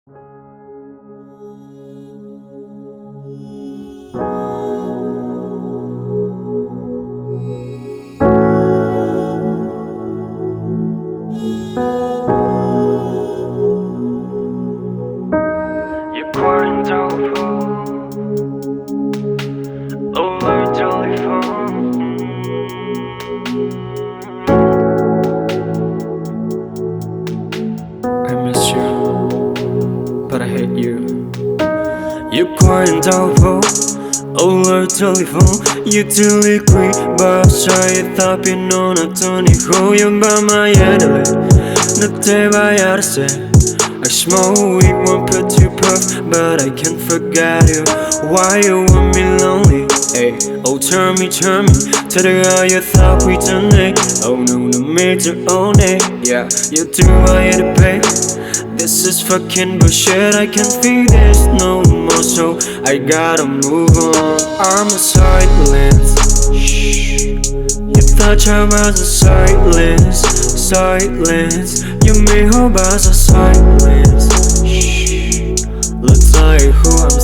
You're pouring tofu over telephone. I miss you, but I hate you. You're pouring tofu over telephone. You delivery 바사에 답이 너나더니 호연밤아 예달래 너 대바야르세 I smoke weed, one put two puff, but I can't forget you. Why you want me lonely? Ay, oh tell me, tell the guy you thought we done it. Oh no, no me to own it. Yeah, you do I had to pay. This is fucking bullshit, I can't feel this no more, so I gotta move on. I'm a silence. Shh. You thought I was a silence. You may hope as a silence. Shh. Looks like who I'm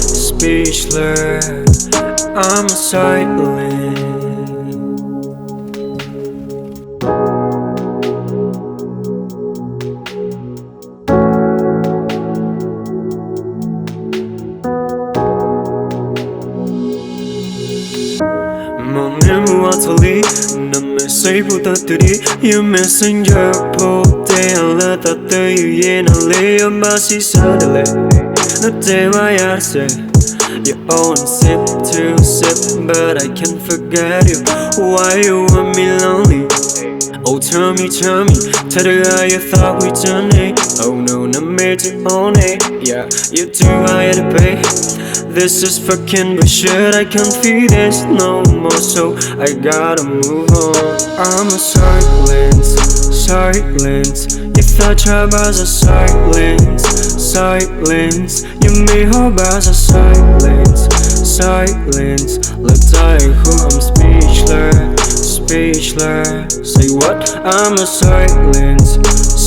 speechless. I'm a silence. Totally, the message put the three. Your messenger put the letter to you in a lay of massy suddenly. The day I say, you own sip to sip, but I can't forget you. Why you want me lonely? Oh, tell me, tell the guy you thought we done it. Oh no, not me to own it. Yeah, you do I had to pay. This is fucking bullshit, I can't feel this no more, so I gotta move on. I'm a silence. You thought I was a silence. You may hope as a silence. Looks like who I'm speechless. Say what? I'm a silence.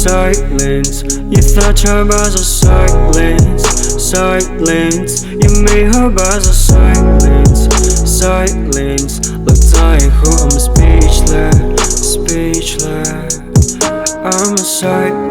You thought I was a silence. You may hope as a silence. Looks like who I'm speechless. I'm a silence.